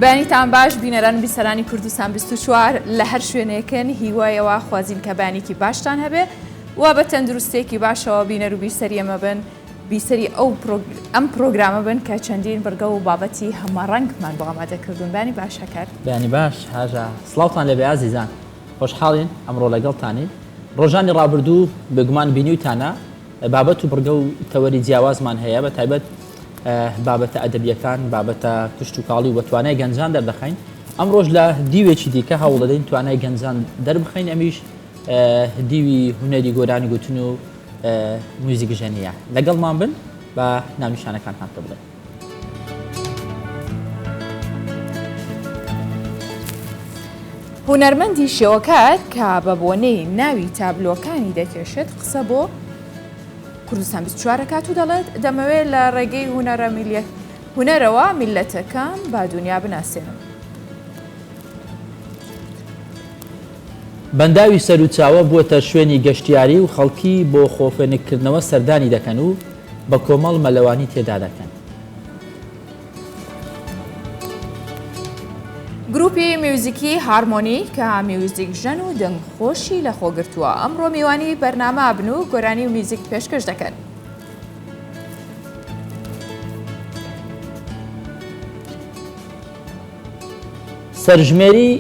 بانیتان باش بینەران بیسەرانی کوردستان 24 لە هەر شوێنێکن هیوایەوە خوازین کە بانێکی باشتان هەبێ و بە تەندروستێکی باشەوە بینەر و بیسەری ئەمە بن بیسەری ئەم پرۆگرامە بن کە چەندین بەرگە و بابەتی هەمەڕەنگمان بۆ ئامادەکردوون. بانی باش هەکات بانی باش هاژە سڵاوتان لەبێ ئازیزان خۆشحاڵین ئەمڕۆ لەگەڵتانی ڕۆژانی ڕابردوو بێگومان بینیوتانە بابەت و بڕگە و تەوەری جیاوازمان هەیە بە تایبەت بابەتە ئەدەبیەکان بابەتە پشت و کاڵی و بە توانای گەنجان دەردەخەین. ئەم ڕۆژ لە دیوێکی دیکە هەوڵ دەدەین توانای گەنجان دەربخەین ئەمیش دیوی هونەری گۆرانی گوتن و موزیک ژەنیە لەگەڵمان بن بە ناونیشانەکانتان پێ بڵێن. هونەرمەندی شێوەکار کە بە بۆنەی ناوی تابلۆکانی دەکێشێت قسە بۆ کوردستان 24 کات و دەڵێت دەمەوێت لە ڕێگەی هونەرەوە میلەتەکان با دنیا بناسێنم. بەنداوی سەر و چاوە بووەتە شوێنی گەشتیاری و خەڵکی بۆ خۆفێنکردنەوە سەردانی دەکەن و بە کۆمەڵ مەلەوانی تێدا دەکەن. گروپی میوزیکی هارمۆنی کە میوزیک ژەن و دەنگخۆشی لە خۆگرتووە ئەمڕۆ میوانی بەرنامە بن و گۆرانی و میوزیک پێشکەش دەکەن. سەرژمێری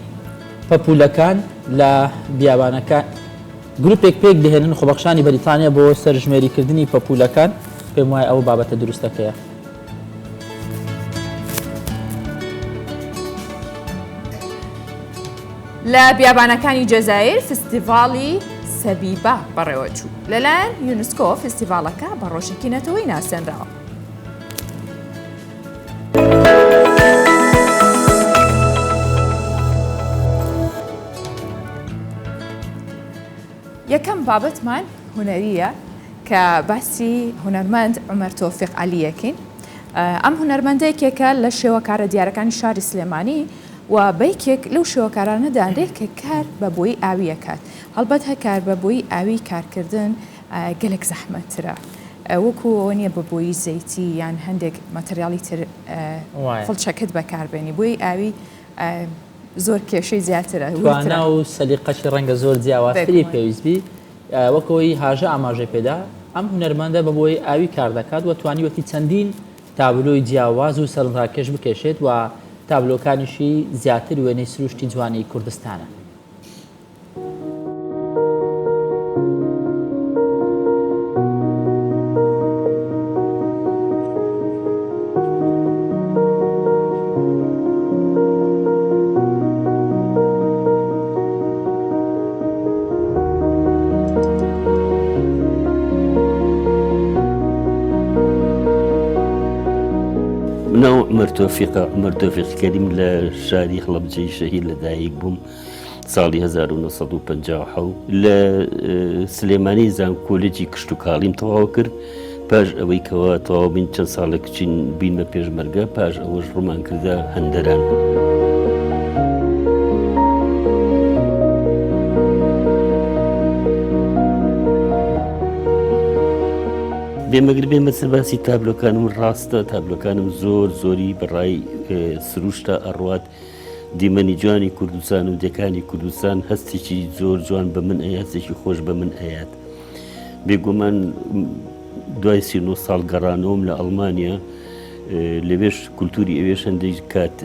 پەپولەکان لە بیابانەکان گروپێک پێک دەهێنن خۆبەخشانی بەریتانیا بۆ سەرژمێریکردنی پەپولەکان پێم وایە ئەو بابەتە دروستەکەیە. لە بیابانەکانی جەزایر فستیڤاڵی سەبیبا بەڕێوە چوو لەلایەن یونسکۆ فستیڤاڵەکە بە ڕۆژێکی نەتەوەی ناسێنراوە. یەکەم بابەتمان هونەریە کە باسی هونەرمەند عومەر تۆفیق عەلیەکەین. ئەم هونەرمەندێکێکە لە شێوەکارە دیارەکانی شاری سلێمانی و بەیکێک لەو شێوەکارانەدا دێت کە کار بە بۆی ئاویەکات. هەڵبەت هەکار بە بۆی ئاوی کارکردن گەلێک زەحمەتترە وەکو ئەوە نییە بە بۆی زەیتی یان هەندێک مەتریاڵی تر فڵچەکەت بەکاربێنی بۆی ئاوی زۆر کێشەی زیاترە توانە و سەلیقەشی ڕەنگە زۆر جیاوازتری پێویستبی وەکەوەی هاژە ئاماژەی پێدا ئەم هونەرمەندە بە بۆی ئاوی کار دەکات و توانیوەتی چەندین تابلۆی جیاواز و سەرنجڕاکێش بکێشێت و تابلۆکانیشی زیاتر وێنەی سروشتی جوانی کوردستانە. عومەر تۆفیق کەریم لە شاری هەڵەبجەی شەهید لەدایک بووم ساڵی 1950 لە سلێمانی زان کۆلێجی کشت و کاڵیم تەواو کرد. پاش ئەوەی کەوا تەواو بین چەند ساڵێک چین بینمە پێشمەرگە پاش ئەوەش ڕوومان کردە هەندەران. بێمەگر بێمە سەرباسی تابلۆکانم ڕاستە تابلۆکانم زۆری بەڕای سروشتە ئەڕوات دیمەنی جوانی کوردستان و دەکانی کوردستان هەستێکی زۆر جوان بە من ئەیات هەستێکی خۆش بە من ئەیات. بێگومان دوای 39 ساڵ گەڕانەوەم لە ئەڵمانیا لەوێش کولتوری ئەوێش هەندێک کات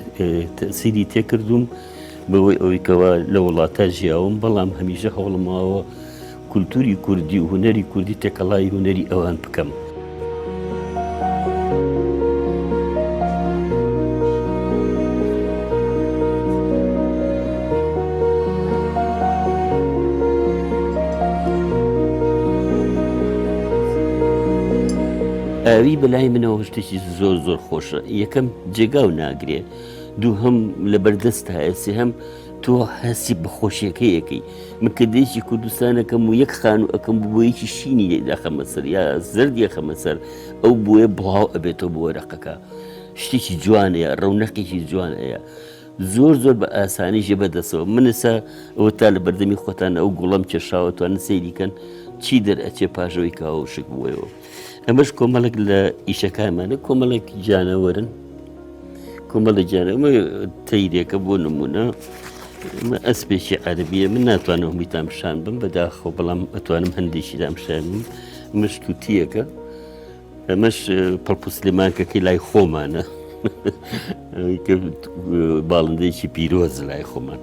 تەسیری تێکردوم بەوەی ئەوەی کەوا لە وڵاتە ژیاوم بەڵام هەمیشە هەوڵماوە کولتوری کوردی و هونەری کوردی تێکەڵای هونەری ئەوان بکەم. ئاوی بەلای منەوە شتێکی زۆر خۆشە. یەکەم جێگا و ناگرێ، دوو هەم لە بەردەست هەیە، سێهەم تۆ هەستی بەخۆشیەکەیەکەی من کە دەیەکی کوردستانەکەم و یەک خان و ئەەکەم بۆیەکی شینی داخەمە سەر یا زەردی خەمە سەر ئەو بۆیە بڵاو ئەبێتەوە بۆ وەرەقەکە شتێکی جوانەیە ڕەونەقێکی جوانەیە زۆر بە ئاسانیشە بەدەسەوە. منسا ئەوە تا لە بەردەمی خۆتان ئەو گوڵەم کێشاوە توانە سەیریکەن چی دەرئەچێ پاژەوەی کاوە شک بووەوە. ئەمەش کۆمەڵک لە ئیشەکانمانە کۆمەڵێک جانەوەرن کۆمەڵی جارە ئەمە تەیرێکە بۆ نمونە ئەسپێکی عەربیە من ناتوانم هەموویتان پیشان بم بەداخۆ بەڵام ئەتوانم هەندێکی دامشانم ئەمەش تووتیەکە ئەمەش پەڵپوسلێمانکەکەی لای خۆمانە باڵندەیەکی پیرۆز لای خۆمان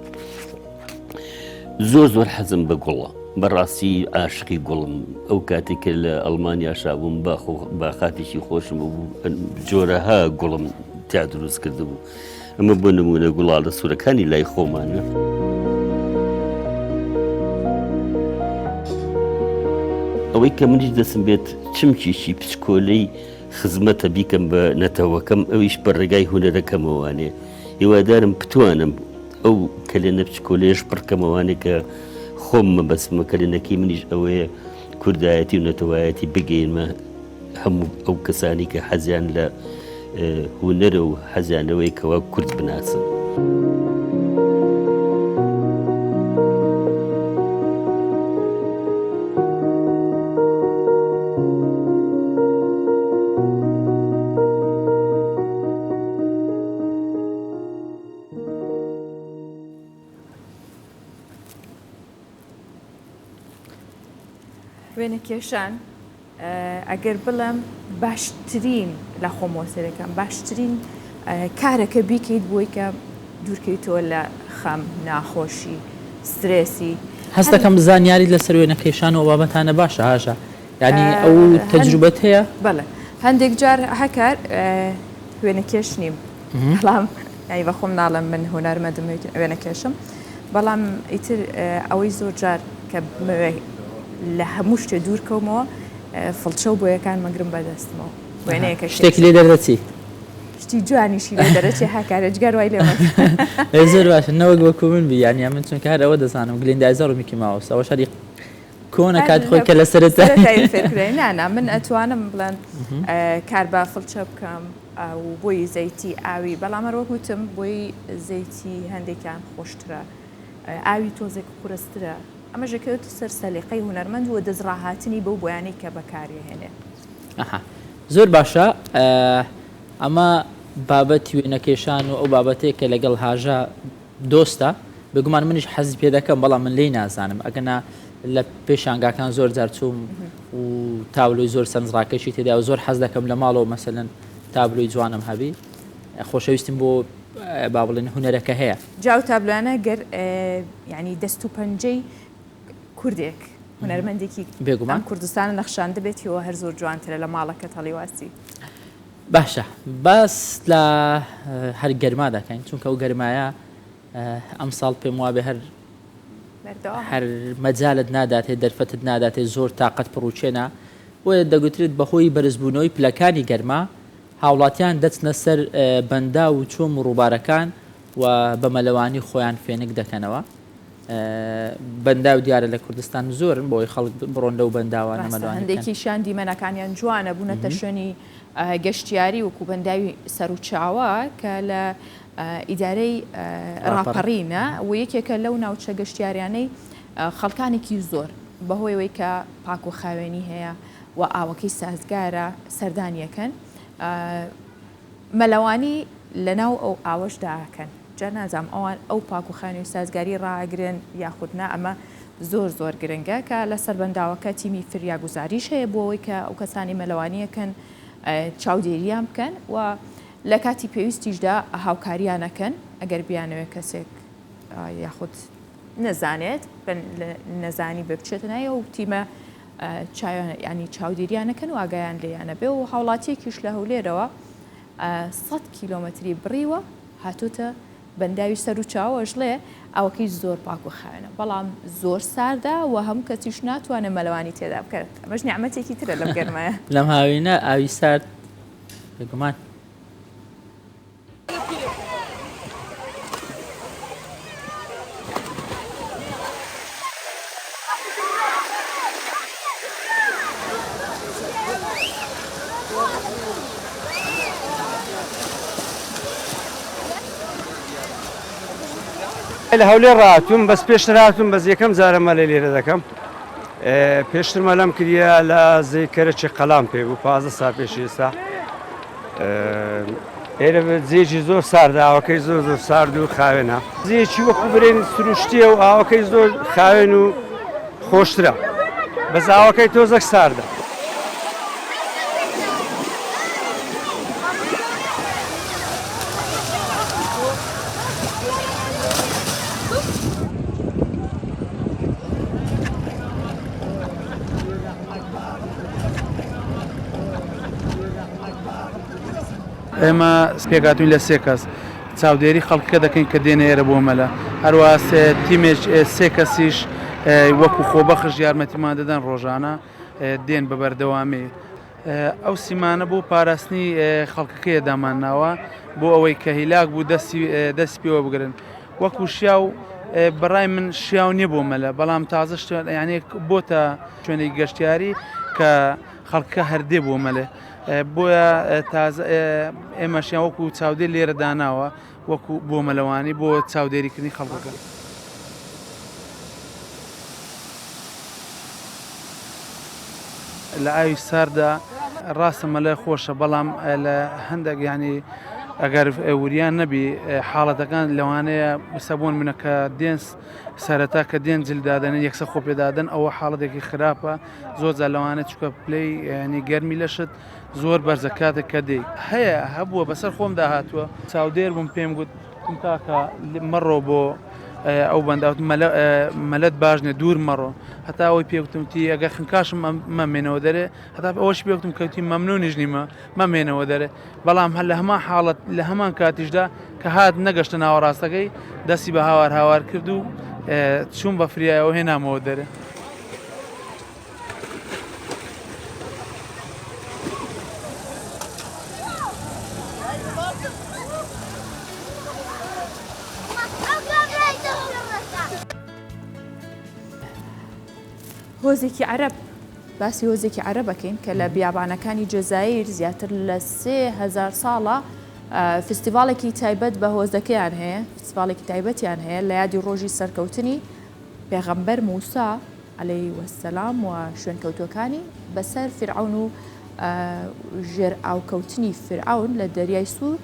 زۆر حەزم بە گوڵە بەڕاستی عاشقی گوڵم ئەو کاتێککە لە ئەڵمانیا شابووم باخاتێکی خۆشم بوو جۆرەها گوڵم تا دروست کرده بوو ئەمە بۆ نمونە گوڵاڵە سوورەکانی لای خۆمانە ئەوەی کە منیش دەسم بێت چمکیشی پچکۆلەی خزمەتە بیکەم بە نەتەوەکەم ئەویش بە ڕێگای هونەرەکەمەوانێ هیوادارم بتوانم ئەو کەلێنە پچکۆلەیەش پڕکەمەوانێ کە خۆم مەبەسمە کەلێنەکەی منیش ئەوەیە کوردایەتی و نەتەوایەتی بگەینمە هەموو ئەو کەسانی کە حەزیان لە هونەرە و حەزیانەوەی کەوا کورد بناسن وێنە کێشان ئەگەر بڵم باشترین لە خۆمۆسەرەکەم باشترین کارەکە بیکەیت بۆی کە دوورکەیتەوە لە خەم ناخۆشی سترێسی هەست دەکەم زانیاری لەسەر وێنە کێشان و بابەتانە باشە هاژە ینی ئەو تەجروبەت هەیە بەڵێ هەندێک جار هەکار وێنە کێش نیم بەڵام ینی بە خۆم ناڵم من هونەرمەندم وێنە کێشم بەڵام ئیتر ئەوەی زۆر جار کە لە هەموو شتێ دوورکەومەوە فڵچە و بۆیەکان مەگرم بەدەستمەوە وێنەیەکە شتێکی لێ دەردەچی شتی جوانیشی لێ دەرەچێ هاکارە جگەر وای لێمە زۆر باشە نەوەک وەکو من بی ینی من چونکە هەر ئەوە دەزانم گلێندایزەڕ و میکی ماوس ئەوە شەری کۆنە کات خۆی کە لەسەرت نانا من ئەتوانم بڵێن کار با فڵچە بکەم و بۆی زەیتی ئاوی بەڵام وەکوتم بۆی زەیتی هەندێکیان خۆشترە ئاوی تۆزێک قورسترە ئەمە ژەکەوت سەر سەلیقەی هونەرمەند و دەزڕاهاتنی بەو بۆیانی کە بەکارهێنێ زۆر باشە ئەمە بابەتی وێنەکێشان و ئەو بابەتەیە کە لەگەڵ هاژە دۆستە بگومان منیش حەزی پێ دەکەم بەڵام من لی نازانم ئەگەنا لە پێشانگاکان زۆر جار چووم و تاولۆی زۆر سەرنجڕاکەشی تێدا و زۆر حەز دەکەم لە ماڵەوە مەسەلەن تابلۆی جوانم هەبی خۆشەویستیم بۆ با بڵێن هونەرەکە هەیە جاو تابلوانە گەر ینی دەست و پەنجەی کوردێک هونەرمەندێکی بێگومان کوردستانە نەخشان دەبێتەوە هەر زۆر جوانترە لە ماڵەکە هەڵیواسی باشە باس لە هەر گەرما دەکەین چونکە ئەو گەرمایە ئەم ساڵ پێم وابێ هەر مەجالت ناداتێ دەرفەتت ناداتێ زۆر تااقەت پڕوچێنە و دەگوترێت بەهۆی بەرزبوونەوەی پلەکانی گەرما هاوڵاتیان دەچنە سەر بەندا و چۆم و ڕووبارەکان و بە مەلەوانی خۆیان فێنک دەکەنەوە بەندا و دیارە لە کوردستان زۆرن بۆی خەڵک بڕۆن لەو بەنداوانە مەلەوانی هەندێکیشان دیمەنەکانیان جوانە بوونەتە شوێنی گەشتیاری وەکو بەنداوی سەر و چاوە کە لە ئیدارەی ڕاپەڕینە و یەکێکە لەو ناوچە گەشتیاریانەی خەڵکانێکی زۆر بەهۆیەوەی کە پاک و خاوێنی هەیە و ئاوەکەی سازگارە سەردانیەکەن مەلەوانی لەناو ئەو ئاوەشداکەن جا نازام ئەوان ئەو پاک و خاوێنی و سازگاری ڕاگرن یاخودنا ئەمە زۆر گرنگە کە لە سەربەنداوەکە تیمی فریاگوزاریش هەیە بۆ ئەوەی کە ئەو کەسانی مەلەوانیەکەن چاودێریان بکەن و لە کاتی پێویستیشدا هاوکاریانەکەن ئەگەر بیانەوە کەسێک یاخود نەزانێت نەزانی بچێتە نایە و تیمە ینی چاودێریانەکەن و ئاگایان لێیانە بێ و هاوڵاتیەکیش لە هەولێرەوە 100 کیلۆمەتری بڕیوە هاتوتە بەنداوی سەر و چاوەژڵێ ئەوەکەی زۆر پاک و خاوێنە بەڵام زۆر ساردا و هەموو کەسیش ناتوانێت مەلەوانی تێدا بکرێت ئەمەش نیعمەتێکی ترە لەم گەرمایە لەم هاوینە ئاوی سارد بگومان لە هەولێر ڕاتوم بەس پێشتر هاتووم بەس یەکەم جارەمە لە لێرە دەکەم پێشتر مەلەم کردە لە زەیکەرەی قەڵام پێ بوو 15 سا پێش ئێستا ئێرە جێژی زۆر ساردا ئاوەکەی زۆر زۆر سارد و خاوێنە جێکی وەکو برێن سروشتیە و ئاوەکەی زۆر خاوێن و خۆشترە بەس ئاوەکەی تۆزەک ساردە. ئێمە پێکاتوین لە سێ کەس چاودێری خەڵکە دەکەین کە دێنە ئێرە بۆ مەلە هەروە تیمێک سێ کەسیش وەکو خۆبەخش یارمەتیمان دەدەن ڕۆژانە دێن بە بەردەوامی ئەو سیمانە بۆ پاراستنی خەڵکەکەیە دامانناوە بۆ ئەوەی کە هیلاک بوو دەستی پێوە بگرن وەکو شیاو بەڕای من شیاو نییە بۆ مەلە بەڵام تازە یعنی بۆتە شوێنەی گەشتیاری کە خەڵکە هەردێ بۆ مەلێ بۆیە ئێمەشیان وەکو چاودێر لێرە داناوە وەکو بۆ مەلەوانی بۆ چاودێریکردنی خەڵکەکە. لە ئاوی ساردا ڕاستە مەلای خۆشە بەڵام لە هەندێک ینی ئەگەر وریان نەبی حاڵەتەکان لەوانەیە سەبوون منەکە دێنس سەرەتا کە دێن جلدادەنێن یەکسە خۆ پێدادن ئەوە حاڵەتێکی خراپە زۆرجار لەوانە چکە پلەی ینی گەرمی لەشت زۆر بەرزە کاتێک کە دەی هەیە هەبووە بەسەر خۆم داهاتووە چاودێر بووم پێم گوت کاکە مەڕۆ بۆ ئەو بەنداوت مەلەت باشنە دوور مەڕۆ هەتا ئەوەی پێوتمتی ئەگە خنکاشم مەمێنەوە دەرێ هەتا ئەوەش پێوتم کەوتی مەمنونیش نیمە مەمێنەوە دەرێ بەڵام هەر لە هەمان حاڵەت لە هەمان کاتیشدا کە هات نەگەشتە ناوەڕاستەکەی دەستی بە هاوار کرد و چوون بە فریایەوە هێنامەوە دەرێ. هۆزێکی عەرەب باسی هۆزێکی عەرەبەکەین کە لە بیابانەکانی جەزایر زیاتر لە 3000 ساڵە فستیڤالێکی تایبەت بە هۆزەکەیان هەیە فستیڤالێکی تایبەتیان هەیە لە یادی ڕۆژی سەرکەوتنی پێغەمبەر موسا عەلەیهی وەسەلام و شوێنکەوتوەکانی بەسەر فرعون و ژێر ئاوکەوتنی فرعون لە دەریای سوور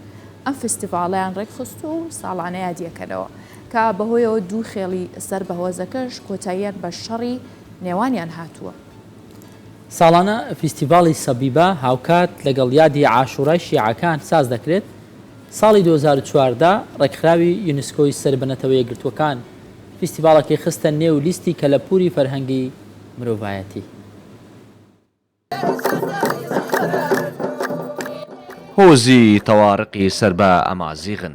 ئەم فستیڤاڵیان ڕێکخست و ساڵانە یادیەکەنەوە کە بەهۆیەوە دوو خێڵی سەر بە هۆزەکەش کۆتاییان بە شەڕی نێوانیان هاتووە. ساڵانە فیستیڤاڵی سەبیبە هاوکات لەگەڵ یادی عاشوڕای شیعەکان ساز دەکرێت. ساڵی 2014 ڕێکخراوی یونسکۆی سەربەنەتەوە یەکگرتوەکان فیستیڤاڵەکەی خستە نێو لیستی کەلەپوری فەرهەنگی مرۆڤایەتی. هۆزی تەوارقی سەربە ئەمازیغن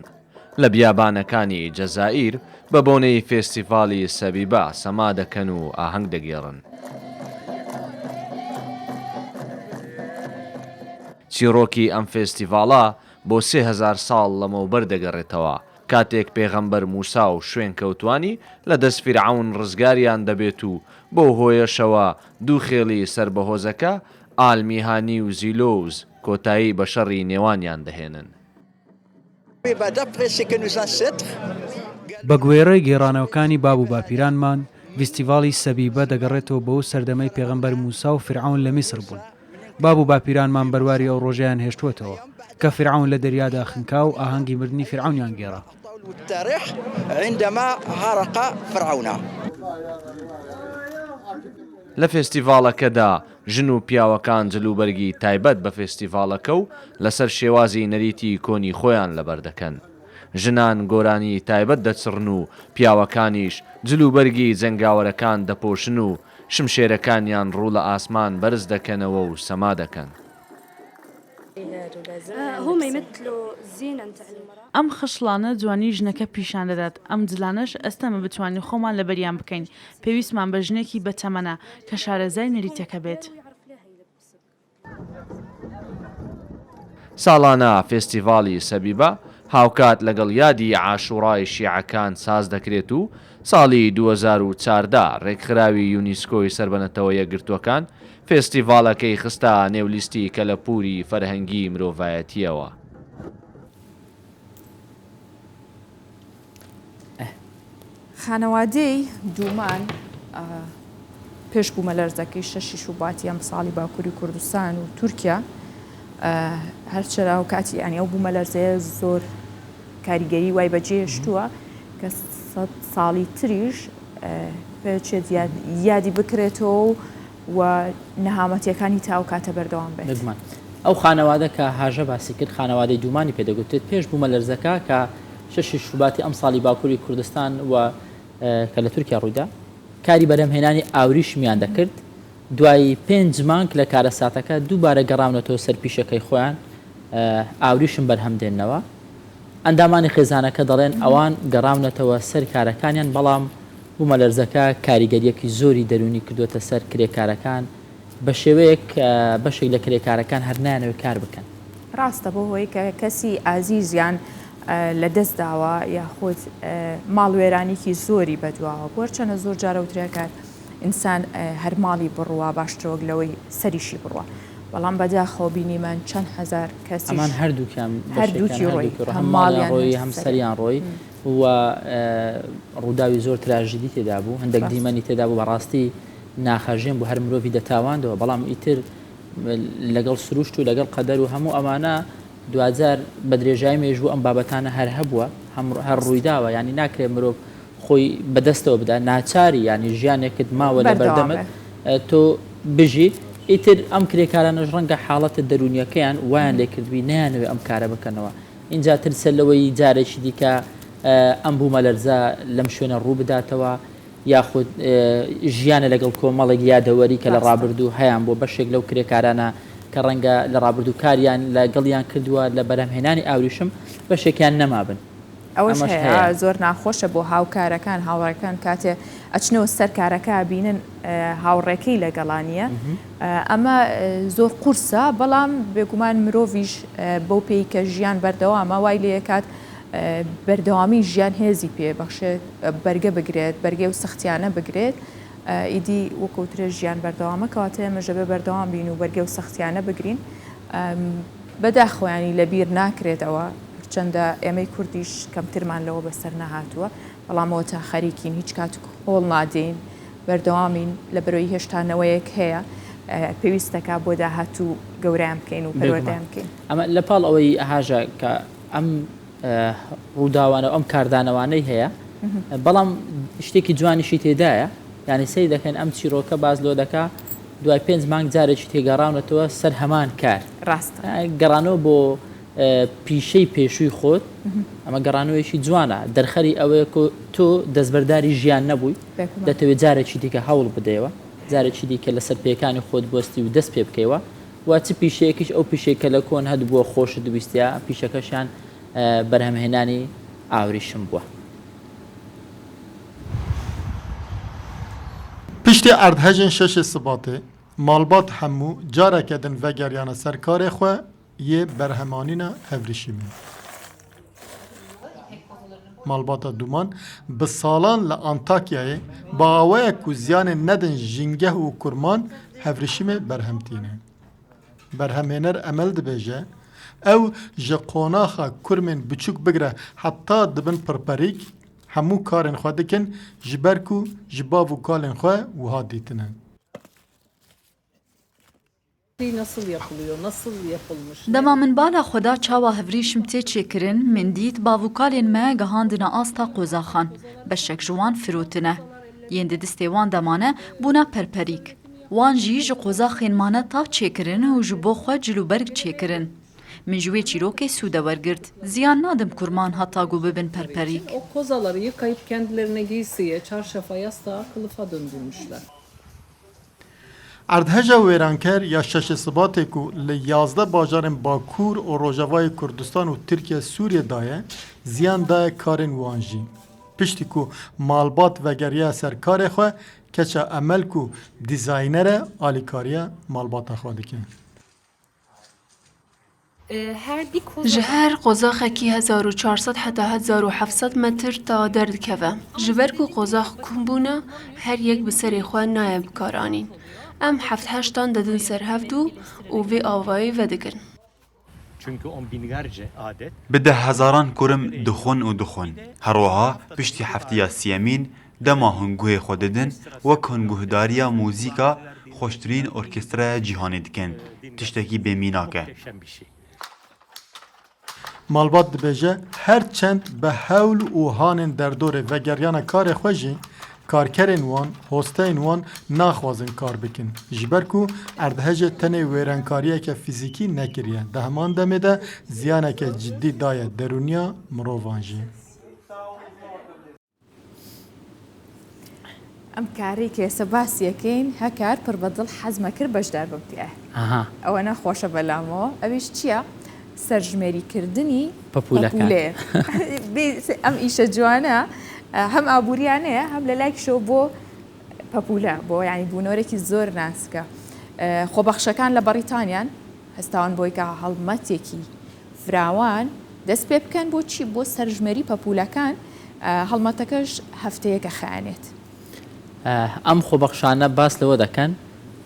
لە بیابانەکانی جەزائیر بە بۆنەی فێستیڤاڵی سەبیبە سەما دەکەن و ئاهەنگ دەگێڕن. چیرۆکی ئەم فێستیڤاڵە بۆ 3000 ساڵ لەمەوبەر دەگەڕێتەوە کاتێک پێغەمبەر موسا و شوێن کەوتوانی لە دەست فیرعەون ڕزگاریان دەبێت و بۆ هۆیەشەوە دوو خێڵی سربەهۆزەکە ئالمیهانی و زیلۆوز کۆتایی بە شەڕی نێوانیان دەهێنن. بە گوێرەی گێڕانەوەکانی باب و باپیرانمان فیستیڤاڵی سەبیبە دەگەڕێتەوە بەو سەردەمەی پێغەمبەر موسا و فرعەون لە میسر بوون. باب و باپیرانمان بەرواری ئەو ڕۆژەیان هێشتووەتەوە کە فرعەون لە دەریادا خنکا و ئاهەنگی مردنی فرعەونیان گێڕا. لە فێستیڤاڵەکەدا ژن و پیاوەکان جلوبەرگی تایبەت بە فێستیڤاڵەکە و لەسەر شێوازی نەریتی کۆنی خۆیان لەبەردەکەن. ژنان گۆرانی تایبەت دەچڕن و پیاوەکانیش جلوبەرگی جەنگاوەرەکان دەپۆشن و شمشێرەکانیان ڕوو لە ئاسمان بەرز دەکەنەوە و سەما دەکەن. ئەم خشلانە جوانی ژنەکە پیشان دەدات ئەم جلانەش ئەستەمە بتوانین خۆمان لە بەریان بکەین پێویستمان بە ژنێکی بەتەمەنە کە شارەزای نەریتەکە بێت. ساڵانە فێستیڤاڵی سەبیبە هاوکات لەگەڵ یادی عاشوڕای شیعەکان ساز دەکرێت و ساڵی 2014 ڕێکخراوی یونیسکۆی سەربەنەتەوە یەکگرتوەکان فێستیڤاڵەکەی خستە نێولیستی کەلەپوری فەرهەنگی مرۆڤایەتیەوە. خانەوادەی دوومان پێش بوومە لەرزەکەی 6 شوباتی ئەم ساڵی باکووری کوردستان و تورکیا هەرچرا و کاتی ینی ئەو بوومە لەرزەیە زۆر کاریگەری وای بەجێهێشتووە کە ساڵی تریش پێچێت یادی بکرێتەوە و نەهامەتیەکانی تاو کاتە بەردەوام بێت. ئەو خانەوادە کە هاژە باسی کرد خانەوادەی دوومانی پێدەگوتێت پێش بوومە لەرزەکە کە 6 شوباتی ئەم ساڵی باکووری کوردستان و کە لە تورکیا ڕوویدا کاری بەرهەمهێنانی ئاوریشمیان دەکرد دوای 5 مانگ لە کارە ساتەکە دووبارە گەڕاونەتەوە سەر پیشەکەی خۆیان ئاوریشم بەرهەم دێنەوە ئەندامانی خێزانەکە دەڵێن ئەوان گەڕاونەتەوە سەر کارەکانیان بەڵام بوومە لەرزەکە کاریگەریەکی زۆری دەرونی کردوتە سەر کرێکارەکان بە شێوەیەک بەشێک لە کرێکارەکان هەر نایانەوە کار بکەن. ڕاستە بۆ هۆی کە کەسی ئازیزیان لە دەست داوە یاخود ماڵوێرانێکی زۆری بەدواوە بۆ چەنە زۆر جارە وترێکات ئینسان هەر ماڵی بڕوە باشترۆک لەوەی سەریشی بڕوە بەڵام بەداخۆ بینیمان چەند هەزار کەسی ئەمان هەردووکیان هەردووکی ڕۆی هەم ماڵیان ڕۆی هەم سەریان ڕۆی و ڕووداوی زۆر تراژیدی تێدا بوو هەندێک دیمەنی تێدا بوو بەڕاستی ناخەژێن بۆ هەر مرۆڤی دەتاواندەوە بەڵام ئیتر لەگەڵ سروشت و لەگەڵ قەدەر و هەموو ئەمانە دوجار بە درێژای مێژوو ئەم بابەتانە هەر هەبووە هەر ڕوویداوە ینی ناکرێت مرۆڤ خۆی بەدەستەوە بدا ناچاری ینی ژیانێکت ماوە لە بەردەمت تۆ بژی ئیتر ئەم کرێکارانەش ڕەنگە حاڵەتە دەرونیەکەیان وایان لێکردوی نیانەوێ ئەم کارە بکەنەوە اینجا ترسە لەوەی جارێکی دیکە ئەم بوومە لەرزە لەم شوێنە ڕوو بداتەوە یاخود ژیانە لەگەڵ کۆمەڵێک یادەوەری کە لە ڕابردوو هەیان بۆ بەشێک لەو کرێکارانە کە ڕەنگە لە ڕابردوو کاریان لەگەڵیان کردووە لە بەرهەمهێنانی ئاوریشم بەشێکیان نەمابن. ئەوەش زۆر ناخۆشە بۆ هاوکارەکان هاوڕێکان کاتێ ئەچنەوە سەر کارەکە بینن هاوڕێکەی لەگەڵانیە ئەمە زۆر قورسە بەڵام بێگومان مرۆڤیش بەو پێی کە ژیان بەردەوامە وای لێ کات بەردەوامی ژیان هێزی پێ بەخشێت بەرگە بگرێت بەرگێ و سەختیانە بگرێت ئیدی وەکەوترە ژیان بەردەوامە کەواتە ئێمەژە بە بەردەوام بین و بەرگێ و سەختیانە بگرین بەداخۆیانی لەبیر ناکرێتەوە چەندە ئێمەی کوردیش کەمترمان لەوە بەسەر نەهاتووە بەڵامەوە تا خەریکین هیچ کاتێک هۆڵ نادەین بەردەوامین لە بەرەوەی هێشتانەوەیەک هەیە پێویستەکە بۆ داهاتوو گەورەیان بکەین و پەروەردەیان بکەین. ئەمە لەپاڵ ئەوەی ئاهاژە کە ئەم ڕووداوانە ئەم کاردانەوانەی هەیە بەڵام شتێکی جوانیشی تێدایە یعنی سەی دەکەن ئەم چیرۆکە باز لۆ دەکا دوای 5 مانگ جارێکی تێگەڕاونەتەوە سەر هەمان کار ڕاستە گەڕانەوە بۆ پیشەی پێشووی خۆت ئەمە گەڕانەوەیشی جوانە دەرخەری ئەوەیە تۆ دەستبەرداری ژیان نەبووی دەتەوێت جارێکی دیکە هەوڵ بدەیەوە جارێکی دیکە لەسەر پێکانی خۆت بۆستی و دەست پێ بکەیەوە وا چ پیشەیەکیش ئەو پیشێکە لە کۆن هەد بووە خۆشت دوویستە پیشەکەشیان بەرهەمهێنانی ئاوریشم بووە. پشتی ئەردهەژن شەشی سباتێ ماڵبات هەموو جارێکەدن ڤەگەریانە سەر کارێ خۆ یê berhemanîna hevrîşîmê. Malbata Duman bi salan li Antakyayê bawaya ku ziyanên nedin jîngeh û kurman hevrîşîmê berhemtîne. Berhemêner Emel dibêje ew ji qonaxa kurmên biçûk bigire heta dibin pirperîk hemû karên xwe dikin ji ber ku ji bav û kalên xwe wiha dîtine. Nasıl yapılıyor? Nasıl yapılmış? Dema min bala xweda çawa hevrîşim tê çêkirin min dît bavûkalên me gihandine asta qozaxan beşek ji wan firotine yên di distê wan demane bûne perperîk wan jî ji qozaxên mane tav çêkirin û ji bo xwe cilûberg çêkirin min ji wê çîrokê sûde wergirt ziyan nadim kurman heta got bibin perperîk. O kozaları yıkayıp kendilerine giysiye, çarşafa, yastığa, kılıfa döndürmüşler. Erdheja wêranker ya şeşê Sibatê ku li 11 bajarên Bakur û Rojavayê Kurdistan û Tirkiye Sûriye daye ziyan daye karên wan jî. Piştî ku malbat vegeriya ser karê xwe keça Emel ku dîzaynere alîkariya malbata xwe dike. Ji her qozaxekî 1400 heta 1700 metr ta derdikeve. Ji ber ku qozax kum bûne her yek bi serê xwe naye bikaranîn. Em 7-8 dedin ser hevdû û vê avayê vedikin. Bi deh hezaran kurim dixwin û dixwin. Herwiha piştî heftiya siyemîn dema hunguhê xwe didin wek hunguhdariya mûzîka خۆشترین ئۆرکسترە جیهانی دکن تشتێکی بێمیناکە. مالبات dibêje her çend bi hewl û hanên derdorê vegeryana karê xwe jî karkerên wan, hosteyên wan naxwazin kar bikin. Ji ber ku erdhejê tenê wêrenkariyeke fîzîkî nekiriye. Di heman demê de ziyaneke ciddî daye derûniya mirovan jî. ئەم کارێکی ئێستا باسیەکەین هەکار پڕ بەدڵ حەزمە کرد بەشدار بمتیە ئەوە نەخۆشە بەلامەوە ئەویش چییە؟ سەرژمێریکردنی پەپولەکان ئەم ئیشە جوانە هەم ئابوووریانەیە هەم لە لایکشەوە بۆ پەپولە بۆ یعنی بوونەوەرێکی زۆر ناسکە خۆبەخشەکان لە بەریتانیان هەستاوان بۆی کە هەڵمەتێکی فراوان دەست پێ بکەن بۆ چی بۆ سەرژمێری پەپولەکان هەڵمەتەکەش هەفتەیەکە خەیانێت ئەم خۆبەخشانە باس لەوە دەکەن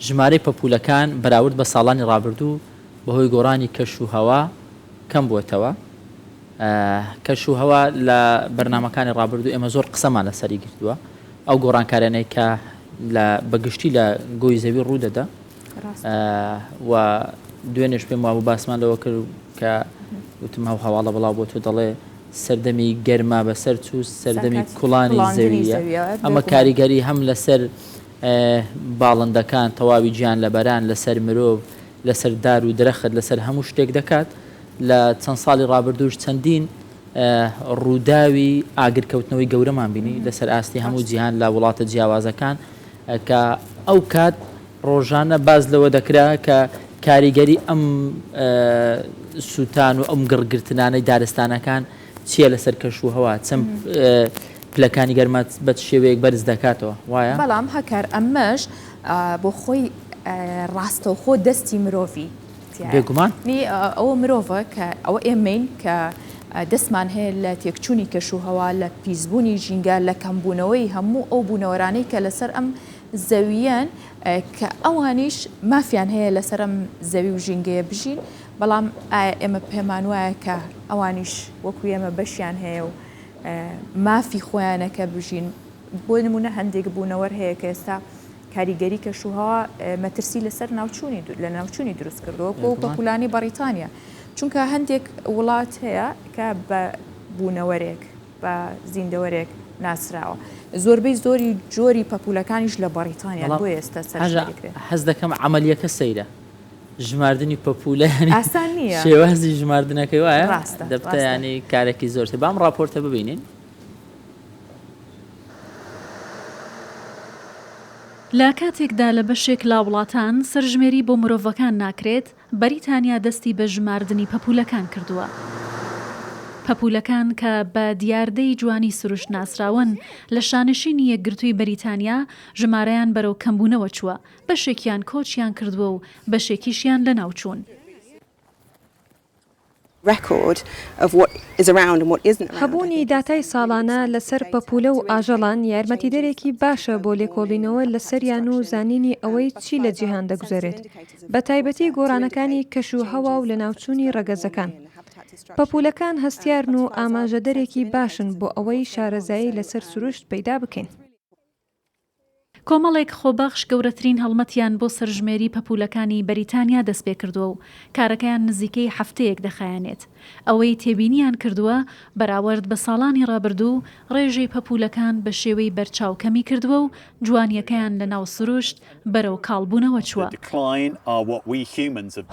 ژمارەی پەپولەکان بەراورد بە ساڵانی ڕابردوو بەهۆی گۆڕانی کەش و هەوا کەم بووێتەوە کەش و هەوا لە بەرنامەکانی ڕابردوو ئێمە زۆر قسەمان لەسەری گرتووە ئەو گۆڕانکارانەی کە بەگشتی لە گۆی زەوی ڕوودەدا و دوێنێش پێم وابوو باسمان لەوە کرد کە وتم هەو هەواڵە بڵاو بۆ تۆ دەڵێ سەردەمی گەرما بەسەر چوو سەردەمی کوڵانی زەویە ئەمە کاریگەری هەم لەسەر باڵندەکان تەواوی گیان لە بەران لەسەر مرۆڤ لەسەر دار و درەخت لەسەر هەموو شتێک دەکات لە چەند ساڵی ڕابردووش چەندین ڕووداوی ئاگرکەوتنەوەی گەورەمان بینی لەسەر ئاستی هەموو جیهان لە وڵاتە جیاوازەکان کە ئەو کات ڕۆژانە باز لەوە دەکرا کە کاریگەری ئەم سووتان و ئەم گڕگرتنانەی دارستانەکان چییە لەسەر کەش و هەوا چەند پلەکانی گەرمات بە شێوەیەک بەرز دەکاتەوە وایە بەڵام هەکار ئەمەش بۆ خۆی ڕاستەوخۆ دەستی مرۆڤی بێگومان ئەوە مرۆڤە کە ئەوە ئێمەین کە دەستمان هەیە لە تێکچوونی کەش و هەوا لە پیسبوونی ژینگە لە کەمبوونەوەی هەموو ئەو بوونەوەرانەی کە لەسەر ئەم زەویان کە ئەوانیش مافیان هەیە لەسەر ئەم زەوی و ژینگەیە بژین بەڵام ئێمە پێمان وایە کە ئەوانیش وەکو ئێمە بەشیان هەیە و مافی خۆیانەکە بژین بۆ نمونە هەندێک بوونەوەر هەیە کە ئێستا کاریگەری کەشوهەوا مەترسی لەسەر لە ناوچوونی دروست کردەوە بۆ پەپولانی بەریتانیا چونکە هەندێک وڵات هەیە کە بە بوونەوەرێک بە زیندەوەرێک ناسراوە زۆربەی زۆری جۆری پەپولەکانیش لە بەریتانیا بۆ ئێستا سەرکرێت حەز دەکەم عملیەکە سەیرە ژماردنی پەپولەیانی ئاسان نییە شێوازی ژماردنەکەی وایە دەبتە ینی کارێکی زۆر بام راپۆرتە ببینین لە کاتێکدا لە بەشێک لا وڵاتان سەرژمێری بۆ مرۆڤەکان ناکرێت بەریتانیا دەستی بە ژماردنی پەپولەکان کردووە پەپولەکان کە بە دیاردەی جوانی سروشت ناسراون لە شانشینی یەکگرتووی بەریتانیا ژمارەیان بەرەو کەمبوونەوە چووە بەشێکیان کۆچیان کردووە و بەشێکیشیان لە ناوچوون هەبوونی داتای ساڵانە لەسەر پەپولە و ئاژەڵان یارمەتیدەرێکی باشە بۆ لێکۆڵینەوە لە سەریان و زانینی ئەوەی چی لە جیهان دەگوزارێت بە تایبەتی گۆڕانەکانی کەش و هەوا و لە ناوچوونی ڕەگەزەکان پەپولەکان هەستیارن و ئاماژەدەرێکی باشن بۆ ئەوەی شارەزایی لەسەر سروشت پەیدا بکەین کۆمەڵێک خۆبەخش گەورەترین هەڵمەتیان بۆ سەرژمێری پەپولەکانی بەریتانیا دەست پێ کردووە و کارەکەیان نزیکەی هەفتەیەک دەخایەنێت ئەوەی تێبینیان کردووە بەراورد بە ساڵانی ڕابردوو ڕێژەی پەپولەکان بە شێوەی بەرچاوکەمی کردووە و جوانیەکەیان لە ناو سروشت بەرەو کاڵبوونەوە چووە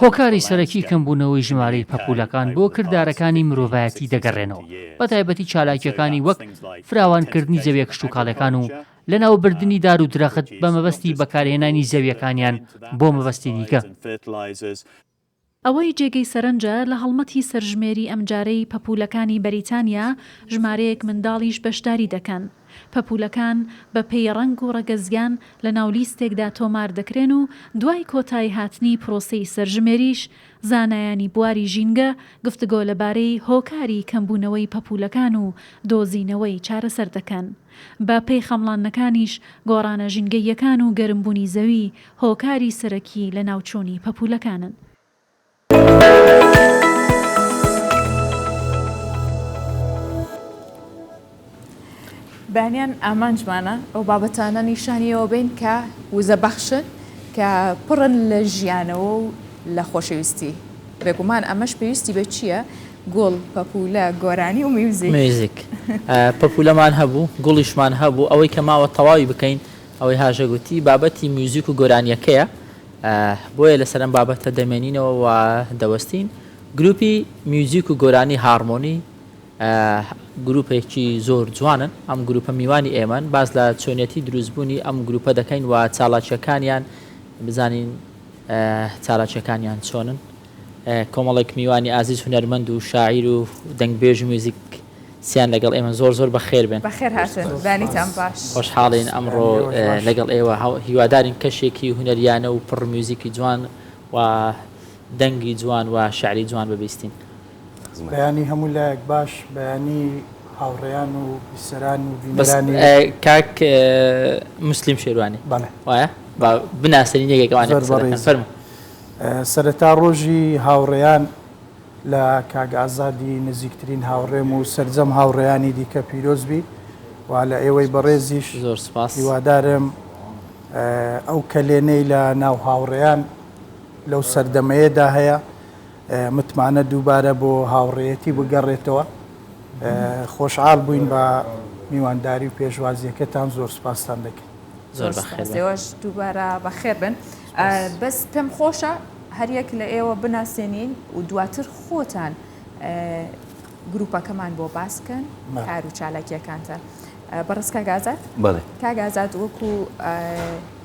هۆکاری سەرەکی کەمبوونەوەی ژمارەی پەپولەکان بۆ کردارەکانی مرۆڤایەتی دەگەڕێنەوە بە تایبەتی چالاکیەکانی وەک فراوانکردنی زەویە کشتوکاڵەکان و لە ناوبردننی دار و درەخت بە مەبەستی بەکارهێنانی زەویەکانیان بۆ مەبەستی دیکە. ئەوەی جێگەی سەرنجە لە هەڵمەتی سەرژمێری ئەمجارەی پەپولەکانی بەریتانیا ژمارەیەک منداڵیش بەشداری دەکەن. پەپولەکان بە پێی ڕەنگ و ڕەگەزیان لە ناولیستێکدا تۆمار دەکرێن و دوای کۆتایی هاتنی پرۆسەی سەرژمێریش زانایانی بواری ژینگە گفتگۆ لەبارەی هۆکاری کەمبوونەوەی پەپولەکان و دۆزینەوەی چارەسەر دەکەن. بە پێی خەمڵانەکانیش گۆڕانە ژینگەیەکان و گەرمبوونی زەوی هۆکاری سەرەکی لە ناوچوونی پەپولەکانن. بانیان ئامانجمانە ئەو بابەتانە نیشانیەوە بین کە وزە بەخشن کە پڕن لە ژیانەوە و لە خۆشەویستی بێگومان ئەمەش پێویستی بە چییە؟ گوڵ پەپولە گۆرانی و میوزیک پەپولەمان هەبوو گوڵیشمان هەبوو ئەوەی کە ماوە تەواوی بکەین ئەوەی هاژەگوتی بابەتی میوزیک و گۆرانیەکەیە بۆیە لەسەرم بابەتە دەمێنینەوە و دەوەستین گروپی میوزیک و گۆرانی هارمۆنی گروپێکی زۆر جوانن ئەم گروپە میوانی ئێمەن باز لە چۆنیەتی دروستبوونی ئەم گروپە دەکەین و چالاکیەکانیان بزانین چالاکیەکانیان چۆنن کۆمەڵێک میوانی ئازیز هونەرمەند و شاعیر و دەنگبێژ و میوزیک سیان لەگەڵ ئێمە زۆر بەخێر بن بەخێر هاتن بانیتان باش خۆشحاڵین ئەمڕۆ لەگەڵ ئێوە هیوادارین کەشێکی هونەریانە و پڕ میوزیکی جوان و دەنگی جوان و شعری جوان ببیستین بەیانی هەموو لایەک باش بەیانی هاوڕێیان و بیسەران و بینەرانی کاک مسلیم شێروانی وایە بناسەرین یەکێکەوانێ فەرموو سەرەتا ڕۆژی هاوڕێیان لە کاک ئازادی نزیکترین هاوڕێم و سەرجەم هاوڕێیانی دیکە پیرۆزبی و لە ئێوەی بەڕێزیش زۆر سپاس هیوادارم ئەو کەلێنەی لە ناو هاوڕێیان لەو سەردەمەیەدا هەیە متمانە دووبارە بۆ هاوڕێیەتی بگەڕێتەوە خۆشحاڵ بووین بە میوانداری و پێشوازیەکەتان زۆر سپاسان دەکەین زۆر بەخێر ئێوەش دووبارە بەخێر بن بەس پێم خۆشە هەریەک لە ئێوە بناسێنین و دواتر خۆتان گروپەکەمان بۆ باسکەن کار و چالاکیەکانتە بەڕست کاگازات کاگازات وەکو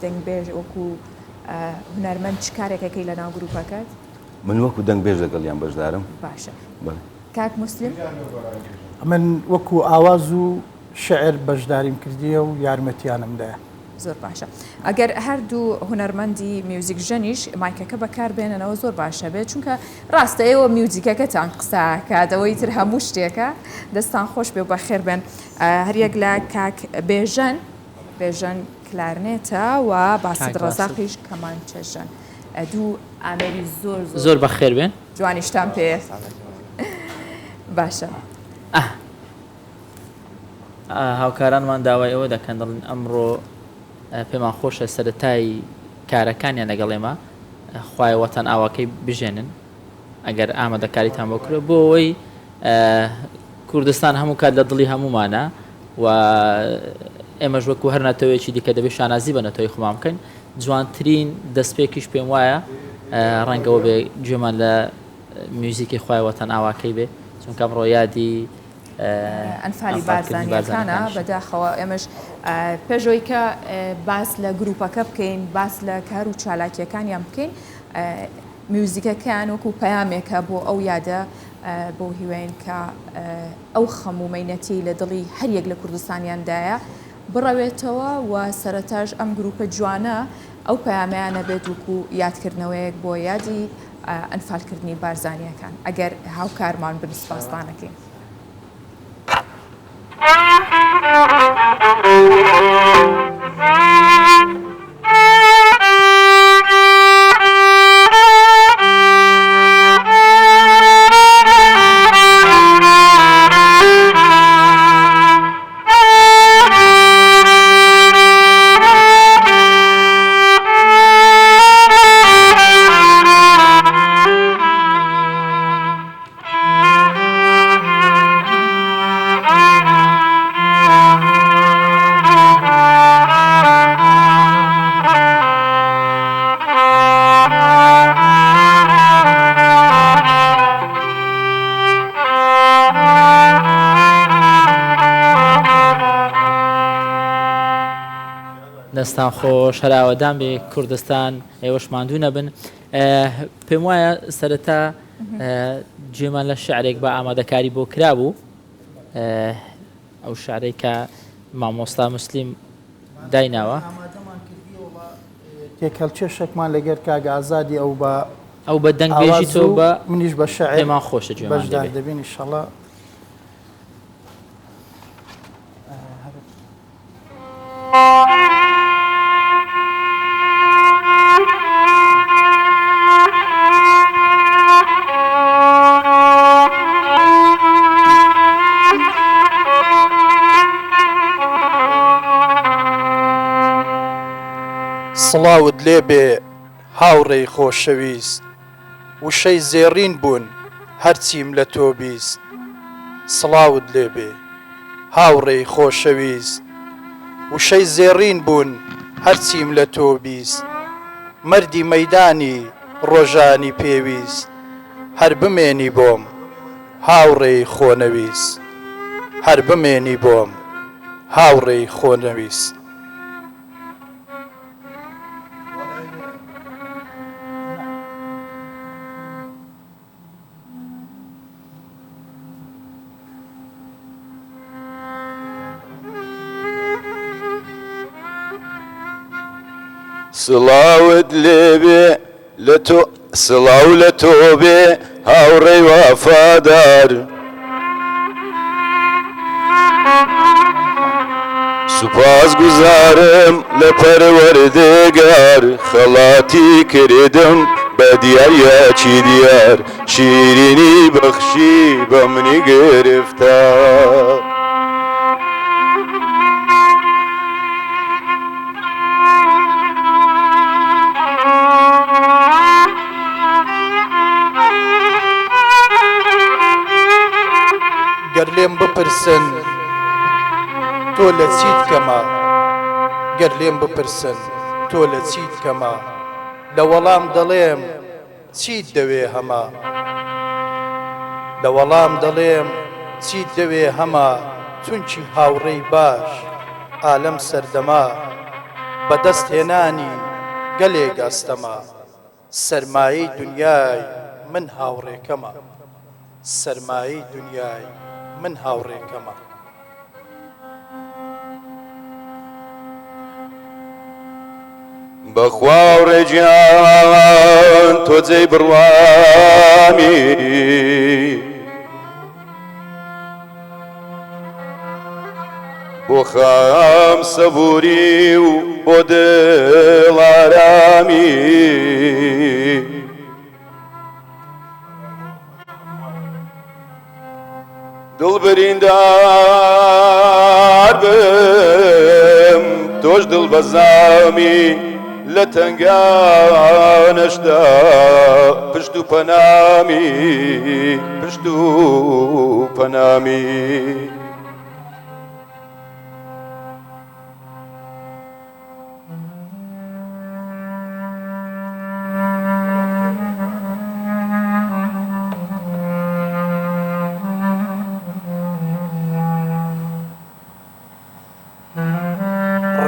دەنگبێژ وەکو هونەرمەند چ کارێکەکەی لە ناو گروپەکەت من وەکو دەنگبێژ لەگەڵیان بەشدارم باشە کاک مسلیم من وەکو ئاواز و شعر بەشداریم کردیە و یارمەتیانمدایە زۆر باشە ئەگەر هەردوو هونەرمەندی میوزیک ژەنیش مایکەکە بەکار بێننەوە زۆر باشە بێت چونکە ڕاستە ئێوە میوزیکەکەتان قساکاتەوەی تر هەموو شتێکە دەستان خۆش بێ بەخێر بن هەریەک لە کاک بێژەن کلارنێتە و باسط ڕەزاقیش کەمانچەژەن دوو ئامێری زۆر بەخێر بێن جوانیشتان پێ باشە هاوکارانمان داوای ئەوە دەکەن دەڵێن ئەمڕۆ پێمان خۆشە سەرەتای کارەکانیان لەگەڵ ئێمە خوای وەتەن ئاواکەی بژێنن ئەگەر ئامادەکاریتان بۆ کرێ بۆ ئەوەی کوردستان هەموو کات لە دڵی هەمومانە و ئێمەش وەکو هەر نەتەوەیەکی دیکە دەبێت شانازی بە نەتەوەی خۆمان بکەین جوانترین دەستپێکیش پێم وایە ڕەنگەوە بێ گوێمان لە میوزیکی خوای وەتەن ئاواکەی بێ چونکە ئەمڕۆ یادی ئەنفالی بارزانیەکانە بەداخەوە ئێمەش پێشەوەی کە باس لە گروپەکە بکەین باس لە کار و چالاکیەکانیان بکەین میوزیکەکان وەکو پەیامێکە بۆ ئەو یادە بۆ هیوین کە ئەو خەمومەینەتی لە دڵی هەریەک لە کوردستانیاندایە بڕەوێتەوە و سەرەتاش ئەم گروپە جوانە ئەو پەیامەیانە بێت وەکو یادکردنەوەیەک بۆ یادی ئەنفالکردنی بارزانیەکان ئەگەر هاوکارمان بن سپاسدانەکەین. دەستان خۆش هەراوەدان بێ کوردستان ئێوەش ماندوو نەبن پێم وایە سەرەتا گوێمان لە شعرێک بە ئامادەکاری بۆ کرابوو ئەو شعرێک کە مامۆستا مسلیم دایناوە تێکەڵچێشێکمان لەگەر کاگە ئازادی ئەو بە دەنگبێژی تۆ بە منیش بە شعر پێمان خۆشە گوێمان دەبین ئینشەڵڵا سڵاوت لێبێ هاوڕێی خۆشەویست وشەی زێڕین بوون هەرچیم لە تۆ بیست سڵاوت لێبێ هاوڕێی خۆشەویست وشەی زێڕین بوون هەرچیم لە تۆ بیست مەردی مەیدانی ڕۆژانی پێویست هەر بمێنی بۆم هاوڕێی خۆنەویست هەر بمێنی بۆم هاوڕێی خۆنەویست سڵاوت لێبێ لە تۆ سڵاو لە تۆ بێ هاوڕێی وافادار سوپاس گوزارم لە پەروەردگار خەڵاتی کردم بە دیاریەکی دیار شیرینی بەخشی بە منی گرفتار گەر لێم بپرسن تۆ لە چیت کەما گەر لێم بپرسن تۆ لە چیت کەما لە وەڵام دەڵێم چیت دەوێ هەما لە وەڵام دەڵێم چیت دەوێ هەما چونچی هاوڕێی باش ئالەم سەردەما بەدەست هێنانی گەلێک ئەستەما سەرمایەی دنیای من هاوڕێکەمە سەرمایەی دنیای من هاوڕێکەمە بەخوا و ڕێجیان تۆ جێی بڕوامی بۆ خام سەبووری و بۆ دڵ ئارامی دڵ بریندار بم تۆش دڵ بەزامی لە تەنگانەشدا پشت و پەنامی پشت و پەنامی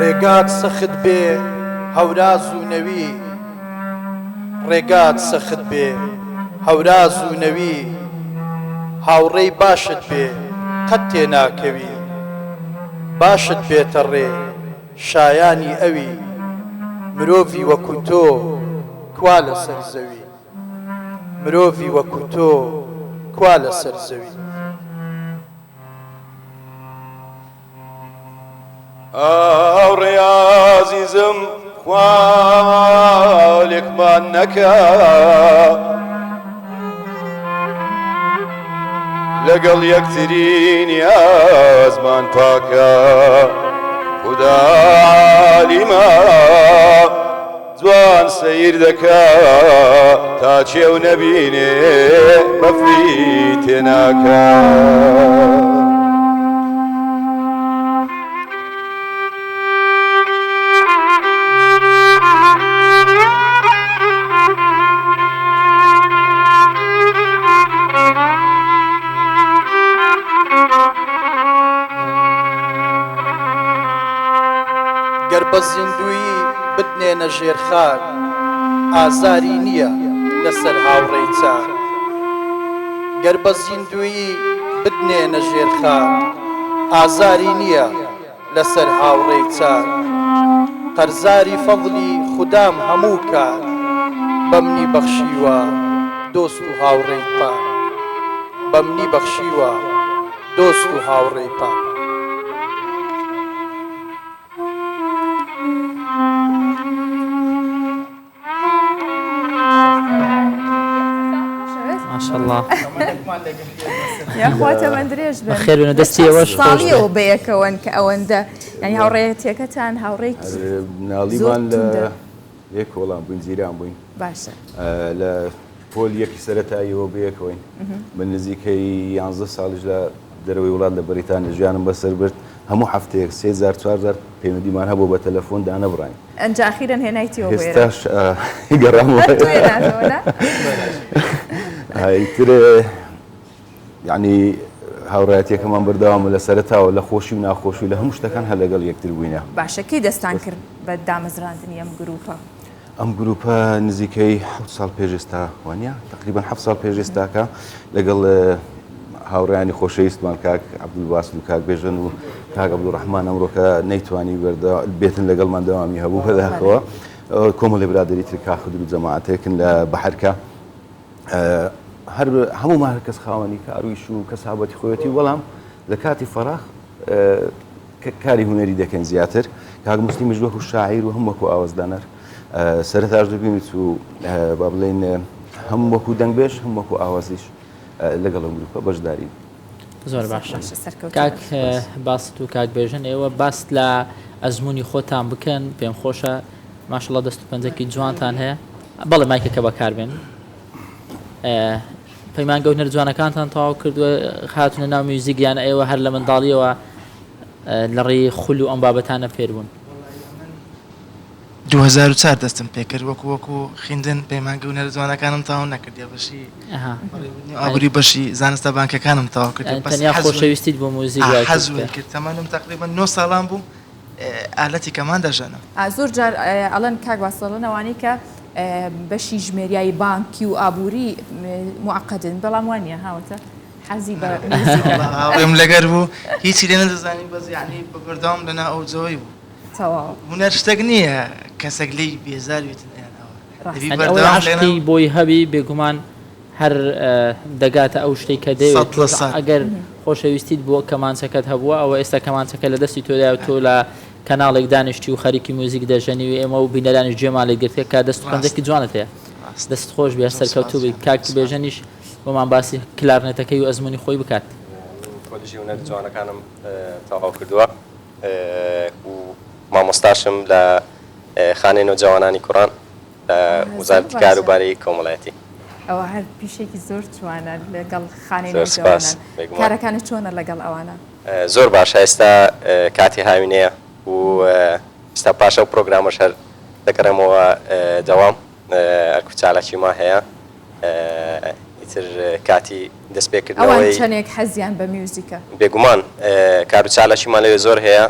ڕێگات سەخت بێ هەوراز و نەوی ڕێگات سەخت بێ هەوراز و نەوی هاوڕێی باشت بێ قەت تێناکەوی باشت بێتە ڕێ شایانی ئەوی مرۆڤی وەکو تۆ کوا لەسەر زەوی مرۆڤی وەکو تۆ کوا لەسەر زەوی ئاوڕێ عەزیزم خوا نەکە لەگەڵ یەکترینی ئازمان پاکە خودا عالیمە جوان سەیر دەکا تا چێو نەبینێ بەفری تێناکە گەر بە زیندووی بدنێنە ژێر خاک ئازاری نییە لەسەر هاوڕێی چاک گەر بە زیندووی بدنێنە ژێر خاک ئازاری نییە لەسەر هاوڕێی چاک قەرزاری فەضلی خودام هەموو کات بەمنی بەخشیوە دۆست و هاوڕێی پاک بەمنی بەخشیوە دۆست و هاوڕێی پاک ماشاءالله یاخواتە من درێژ بن بەخێر بێنە دەستی ئەوەش خۆش ساڵیەوە بەیەکەوەن کە ئەوەندە ینی هاوڕێیەتیەکەتان هاوڕێی ناڵیمان لە یەک کۆڵان بووین زیران بووین باشە لە پۆل یەکی سەرەتاییەوە بەیەکەوەین من نزیکەی 11 ساڵیش لە دەرەوەی وڵات لە بەریتانیا ژیانم بەسەر برد هەموو هەفتەیەک 3000-4000 پەیوەندیمان هەبوو بە تەلەفۆن دانەبڕین ئەنجا ئەخیرەن هێنایتیەوە ئێستاش گەڕامەوە ئیتر یعنی هاوڕایەتیەکەمان بەردەوامە لە سەرەتاوە لە خۆشی و ناخۆشی لە هەموو شتەکان هە لەگەڵ یەکتر بووینە باشە کەی دەستان کرد بە دامەزراندنی ئەم گروپە ئەم گروپە نزیکەی 7 ساڵ پێش ئێستا وانە تقریبان 7 ساڵ پێش ئێستاکە لەگەڵ هاوڕیانی خۆشەویستمان کاک عەبدولباست و کاک بێژن و کاک عەبدوڕەحمان ئەمڕۆکە نەیتوانی بێتن لەگەڵمان دەوامی هەبوو بەداخەوە کۆمەڵی برادەری تر کاخدر و جەماعەتێکن لە بەحەرکە هەموومان هەر کەس خاوەنی کارویش و کەسابەتی خۆیەتی وەڵام لە کاتی فەراغ کاری هونەری دەکەن زیاتر کاک موسلیمیش وەکو شاعیر و هەم وەکو ئاوازدانەر سەرەتاش دەبینیت و با بڵێن هەم وەکو دەنگبێژ هەم وەکو ئاوازیش لەگەڵ ئەم گروپە بەشداری زۆر باشە کاک باست و کاک بێژن ئێوە باست لە ئەزمموی خۆتان بکەن پێم خۆشە ماشەڵڵا دەست و پەنجەکی جوانتان هەیە بەڵێ مایکەکە بەکاربێن پەیمان گەوتنەر جوانەکانتان تەواو کردووە هاتونە ناو میوزیکیان ئێوە هەر لە منداڵیەوە لە ڕێی خول و ئەم بابەتانە فێربوون 2004 دەستم پێکرد وەکو خوێندن پەیمانگە و نەرجوانەکانم تاوا نەکردیا بەشی ئابووری بەشی زانستە بانکەکانم تاوا کرد تەنیا خۆشەویستیت بۆ موزیک حەزم کرد تەمەنم تقریبا 9 ساڵان بوو ئالەتی کەمان دەژەنە زۆر جار ئەڵەن کاک باسەڵەنەوانی کە بەشی ژمێریایی بانکی و ئابووری معقدن بەڵام وانە هاوتە حەزی بە ئێم لەگەر بوو هیچی لێ نەدەزانی بەس یعنی بە بەردەوام لەنا ئەوجەوەی بوو هونەر شتێک نییە کەسێک لی بێزاروێتی بۆی هەبی بێگومان هەر دەگاتە ئەو شتێک کە دەوێت ئەگەر خۆشەویستیت بۆ کەمانچەکەت هەبووە ئەوە ئێستا کەمانچەکە لە دەستی تۆدا تۆ لە کەناڵێک دانیشتی و خەریکی موزیک دەژەنی و ئێمە و بینەرانی جێمان لێ گرتێک کا دەست و پەنجەکی جوانت هەیە دەست خۆش بێ سەرکەوتوو بێت کاکی بێژەنیش بۆمان باسی کلارنێتەکەی و ئەزمموی خۆی بکات کۆلیژی هونەر جوانەکانم تەواو کردووە و مامۆستاشم لە خانەی نۆجەوانانی کوڕان لە وزارەتی کاروباری کۆمەڵایەتی ئەوە هەر پیشێکی زۆر جوانە لەگەڵ خانەی نۆجەوانان کارەکانت چۆنە لەگەڵ ئەوانە زۆر باشە ئێستا کاتی هاوینەیە و ئێستا پاشە و پرۆگرامەش هەر دەکەڕێمەوە دەوام ئەرکوچالەکی ما هەیە ئیتر کاتی دەستپێکردنەوەی چەندێک حەزیان بە میوزیکە بێگومان کاروچالەشیمان لەوێ زۆر هەیە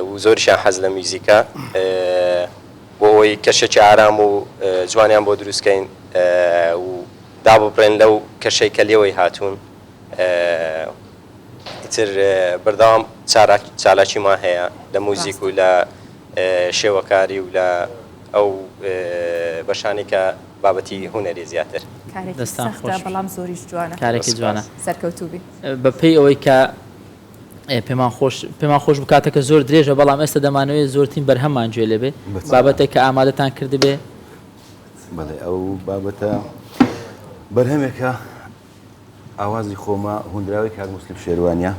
و زۆریشیان حەز لە میوزیکە بۆ ئەوەی کەشێکی ئارام و جوانیان بۆ دروستکەین و داببڕێن لەو کەشەی کە لێوەی هاتوون ئیتر بەردەوام چالاکیمان هەیە لە موزیک و لە شێوەکاری و لە ئەو بەشانی کە بابەتی هونەری زیاتر بەڵام زۆریش جوانە کارێکی جوانە سەرکەوتوبی بەپێی ئەوەی کە پێمان خۆش بکاتەکە زۆر درێژە بەڵام ئێستا دەمانەوێت زۆرترین بەرهەممان گوێ لێبێ بابەتێک کە ئامادەتان کردبێ بەڵێ ئەو بابەتە بەرهەمێکە ئاوازی خۆمە هوندراوی کاک موسلیم شێروانیە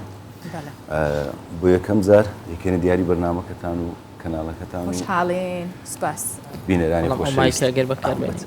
بۆ یەکەم جار یەکێنە دیاری بەرنامەکەتان و کەناڵەکەتان و خوشحاڵین سپاس بینەرانی خۆشەویست ئەگەر بەکاربێت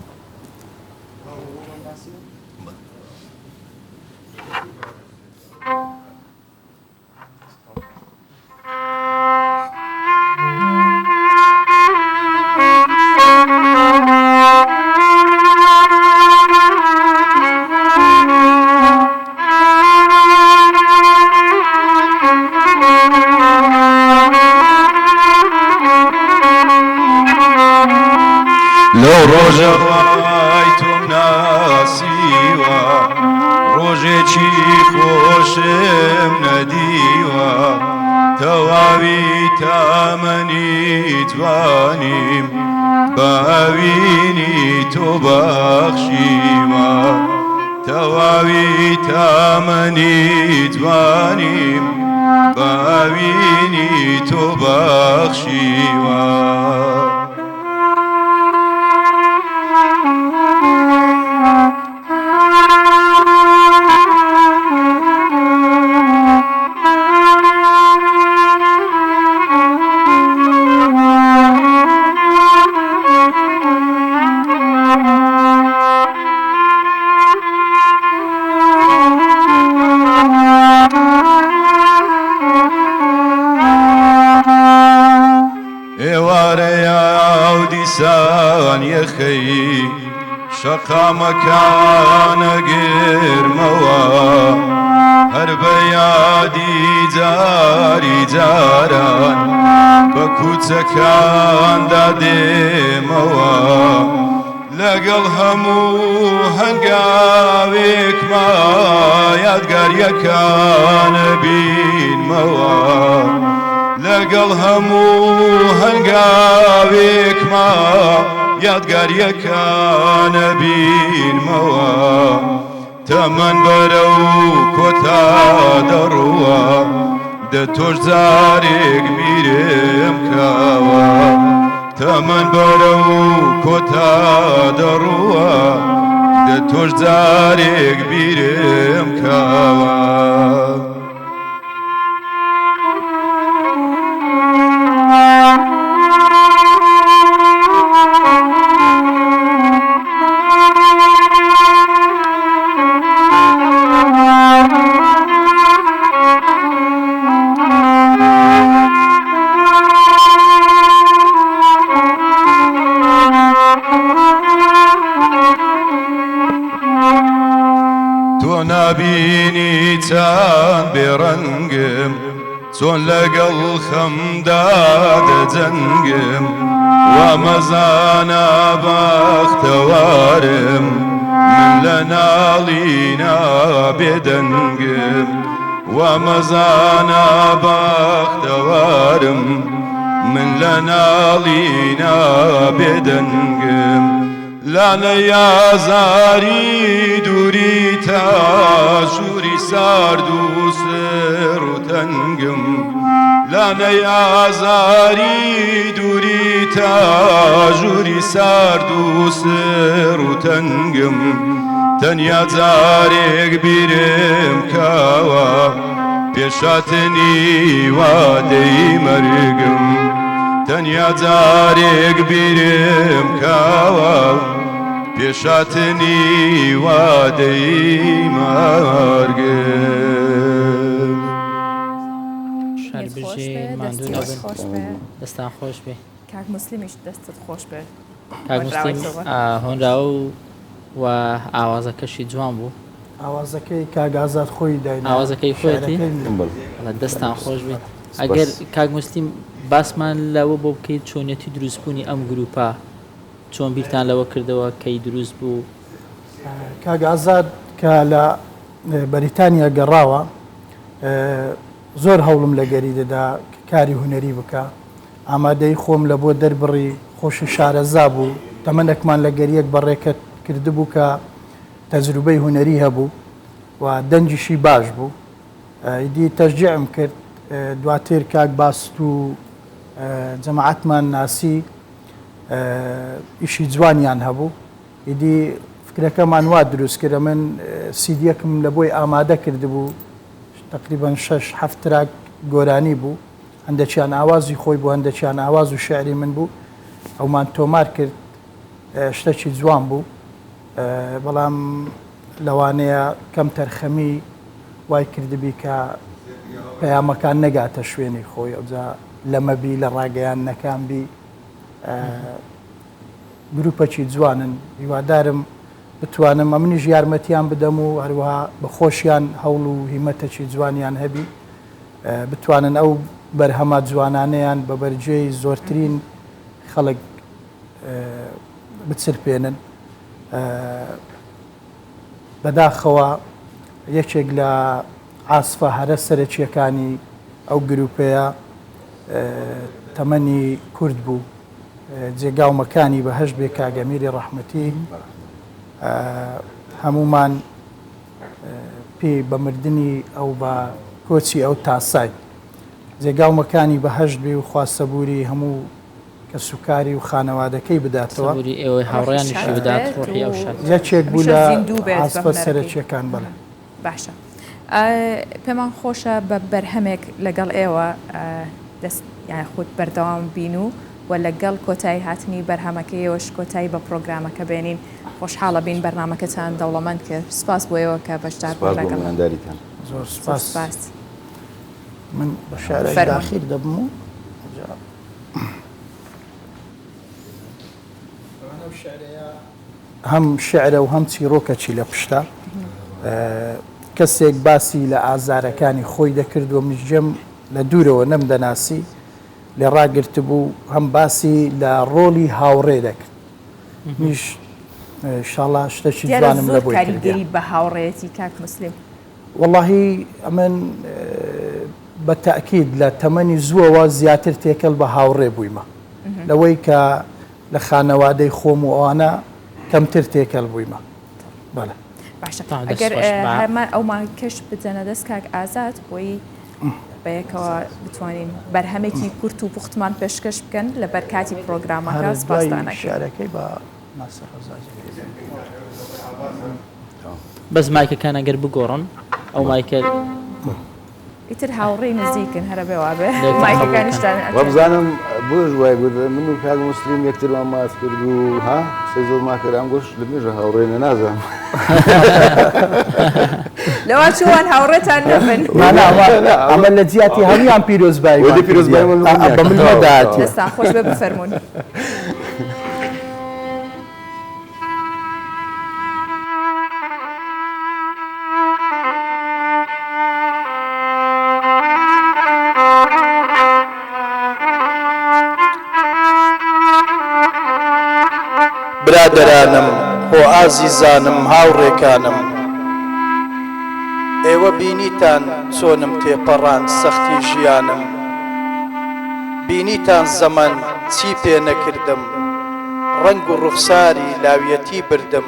بخەی شەقامەکانە گرمەوە هەر بە یادی جاری جاران بە کوچەکاندا دێمەوە لەگەڵ هەموو هەنگاوێکما یادگاریەکانە بینمەوە لەگەڵ هەموو هەنگاوێکما یادگاریەکانە بینمەوە تەمەن بەرە و کۆتا دەڕوە دە تۆش جارێک بیرم کاوە تەمەن بەرە و کۆتا دەڕوە دە تۆش جارێک بیرم کاوە نابینی چەند بێڕەنگم چۆن لەگەڵ خەمدا دەجەنگم وا مەزانە بەختەوارم من لە ناڵینا بێدەنگم وا مەزانە بەختەوارم من لە ناڵینا بێدەنگم لانە یازاری دووری تا ژووری سارد و سر و تەنگم لانە یازاری دووری تا ژووری سارد و سر و تەنگم تەنیا جارێک بیرم کاوە پێشاتنی وادەی مەرگم تەنیا جارێک بیرم کاوە پێشاتنی وادەی مەرگم دەستان خۆش بێ کاک مسلیمیش دەستت خۆش بێت کاک مسلیم هۆنراوە و ئاوازەکەشی جوان بوو ئاوازەکەی کاگازات خۆی داین ئاوازەکەی خۆیەتی دەستان خۆش بێت ئەگەر کاک مسلیم باسمان لەوە بۆ بکەیت چۆنیەتی دروستبوونی ئەم گروپە چۆن بیرتان لەوە کردەوە کەی دروست بوو کاگازات کە لە بەریتانیا گەڕاوە زۆر هەوڵم لە گەری دەدا کاری هونەری بکە ئامادەی خۆم لە بۆ دەربڕی خۆشی شارەزا بوو تەمەنێکمان لە گەریەک بەڕێکەت کردبوو کە تەجروبەی هونەری هەبوو و دەنجیشی باش بوو ئیدی تەشجیعم کرد دواتر کاک باست و جەماعەتمان ناسی ئیشی جوانیان هەبوو ئیدی فکرەکەمان وا دروست کرد من سیدیەکم لە بۆی ئامادە کردبوو تقریبان 6-7 تراک گۆرانی بوو هەندێکیان ئاوازی خۆی بوو هەندێکیان ئاواز و شعری من بوو ئەومان تۆمار کرد شتێکی جوان بوو بەڵام لەوانەیە کەم تەرخەمی وای کردبی کە پەیامەکان نەگاتە شوێنی خۆی ئەوجا لەمەبی لە ڕاگەیان نەکانبی گروپەکی جوانن هیوادارم بتوانم ئەمنیش یارمەتیان بدەم و هەروەها بەخۆشیان هەوڵ و هیمەتێکی جوانیان هەبی بتوانن ئەو بەرهەمە جوانانەیان بە بەرجێی زۆرترین خەڵک بچرپێنن بەداخەوە یەکێک لە عاسفە هەرە سەرەکیەکانی ئەو گروپەیە تەمەنی کورد بوو جێگاومەکانی بەهەشت بێ کاگەمیری ڕەحمەتی هەمومان پێی بەمردنی ئەو بە کۆچی ئەو تاسای جێگاومەکانی بەهەشت بێ و خواستەبووری هەموو کە سوکاری و خانەوادەکەی بداتەوە یەکێک بوو لە عاسفە سەرەکیەکان بڵێ باشە پێمان خۆشە بە بەرهەمێک لەگەڵ ئێوە دەست یان خۆت بەردەوام بین و و لەگەڵ کۆتایی هاتنی بەرهەمەکەیەوەش کۆتایی بە پرۆگرامەکە بێنین خۆشحاڵە بین بەرنامەکەتان دەوڵەمەند کرد سپاس بۆیەوە کە بەشدار بوون زۆر سپاس من بە شارەی داخیر دەبم و هەم شعرە و هەم چیرۆکەچی لە پشتە کەسێک باسی لە ئازارەکانی خۆی دەکرد و مژەم لە دوورەوە نەمدەناسی لێ ڕاگررت بوو هەم باسی لە ڕۆلی هاوڕێ دەکرد میش شاڵا شتەی جوانم لە بۆی کاریگەری بە هاوڕێتی کاک مسلیم واللهی ئەمن بە تاکید لە تەمەنی زووەوە زیاتر تێکەڵ بە هاوڕێ بوویمە لەوەی کە لە خانەوادەی خۆم و ئەوانە کەمتر تێکەڵ بوویمە بەڵێ باشە ئەگەر هەرمان ئەومان کەش بجەنە دەست کاک ئازاد بۆی بەیەکەوە بتوانین بەرهەمێکی کورت و پوختمان پێشکەش بکەن لە بەرکاتی پرۆگرامەکە سپاسدانەکەی شارەکەی بە بەس مایکەکان ئەگەر بگۆڕن ئەو مایکە ئیتر هاوڕێی نزیکن هەرە بێوا بێ مایکەکانیشتان وەبزانم بۆ ژوای بوو من و کاک مسلیم یەکترمان ماچ کرد و ها سەی زۆر ماکەران گۆش لە مێژە هاوڕێنە نازانم لەوا چوان هاوڕێتان نەبن ئەمە لە جیاتی هەمیان پیرۆزبایی بە من هەداتی دەستان خۆش بێ بفەرمونون برادرانم هۆ ئازیزانم هاوڕێکانم ئێوە بینیتان چۆنم تێپەڕان سەختی ژیانم بینیتان زەمان چی پێ نەکردم ڕەنگ و ڕوخساری لاویەتی بردم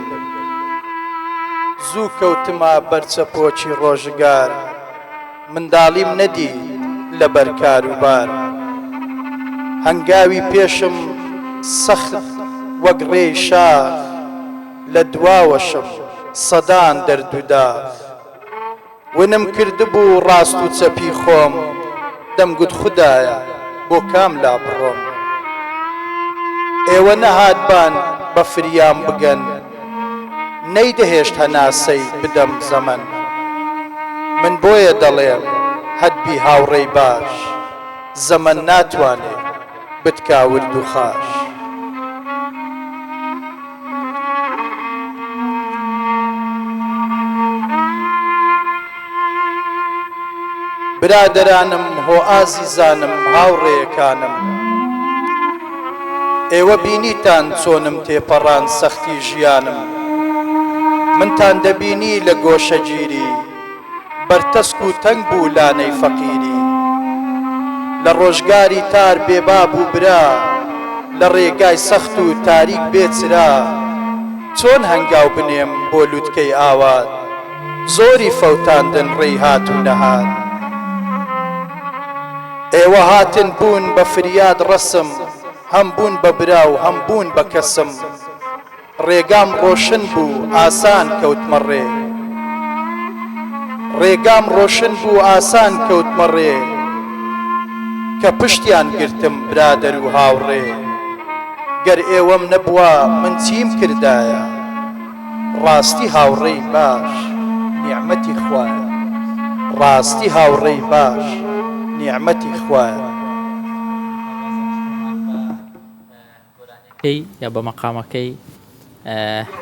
زوو کەوتما بەرچەپۆکی ڕۆژگار منداڵیم نەدی لەبەر کاروبار هەنگاوی پێشم سەخت وەک ڕێی شاخ لە دواوەشم سەدان دەردوودا ونم کردبوو ڕاست و چەپی خۆم دەمگوت خودایە بۆ کام لا بڕۆم ئێوە نەهاتبان بە فریام بگەن نەیدەهێشت هەناسەی بدەم زەمن من بۆیە دەڵێم هەدبی هاوڕێی باش زەمن ناتوانێت بتکا ورد و خاش برادرانم هۆ ئازیزانم هاوڕێیەکانم ئێوە بینیتان چۆنم تێپەڕان سەختی ژیانم منتان دەبینی لە گۆشەگیری بەرتەسک و تەنگ بوو لانەی فەقیری لە ڕۆژگاری تار بێباب و برا لە ڕێگای سەخت و تاریک بێچرا چۆن هەنگاو بنێم بۆ لووتکەی ئاوات زۆری فەوتاندن ڕێی هات و نەهات ئێوە هاتن بوون بە فریاد ڕسم هەم بوون بە برا و هەم بوون بە کەسم ڕێگام ڕۆشن بوو ئاسان کەوتمە ڕێ ڕێگام ڕۆشن بوو ئاسان کەوتمە ڕێ کە پشتیان گرتم برادەر و هاوڕێ گەر ئێوەم نەبووە من چیم کردایە ڕاستی هاوڕێی باش نیعمەتی خوایە ڕاستی هاوڕێی باش نیعمەتی خوایە یا بە مەقامەکەی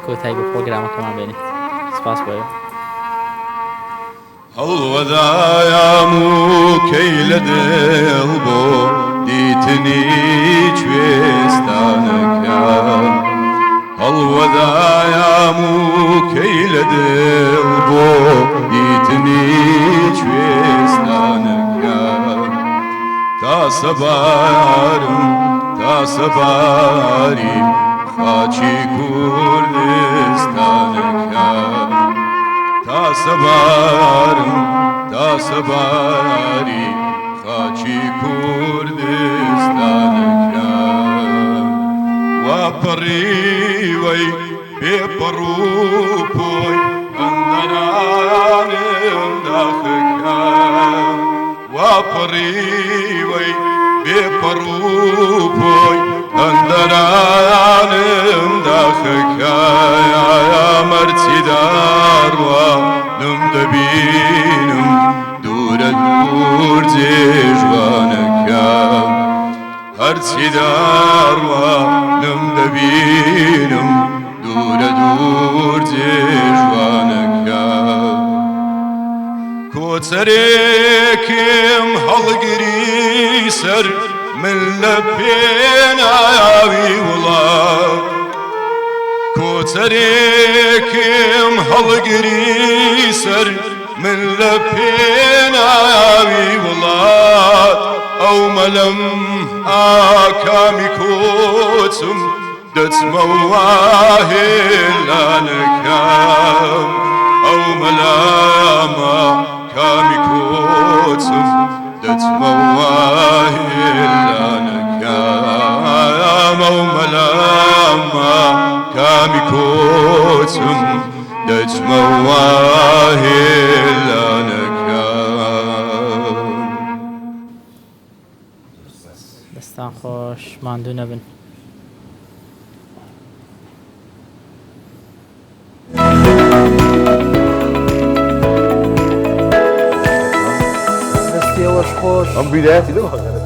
کۆتایی بە پرۆگرامەکەمان بێنێت سپاس بۆیە هەڵوەدایام و کەی لە دڵ بۆ دیتنی کوێستانەکان هەڵوەدایام و کەی لە دڵ بۆ دیتنی کوێستانەکان تا سەبارم تا سەباری خاچی کوردستانەکان تا سەبارم تا سەباری خاچی کوردستانەکان وا پەڕیوەی بێپەڕوو پۆی ئەندەرانم داخەکان وا پەڕیوەی بێپەڕوو پۆی ئەندەرانم داخەکایە مەرچی داڕوا نم دەبینم دوورە دوور جێژوانەکە هەرچی داڕوانم دەبینم دوورە دوور جێژوانەکە کۆچەرێکم هەڵگری سەر من لە پێناوی وڵات کۆچەرێکم هەڵگری سەر من لە پێناوی وڵات ئەو مەلەم ئاکامی کۆچم دەچمە واهێلانەکەم ئەو مەلامە کامی کۆچم دەچمە واهێلانەکەم ئەو مەلامە کامی کۆچم دەچمە واهێلانەکەم. دەستان خۆش ماندوو نەبن. دەستێوەش خۆش ئەم بیدایەتی لەو هەگەرە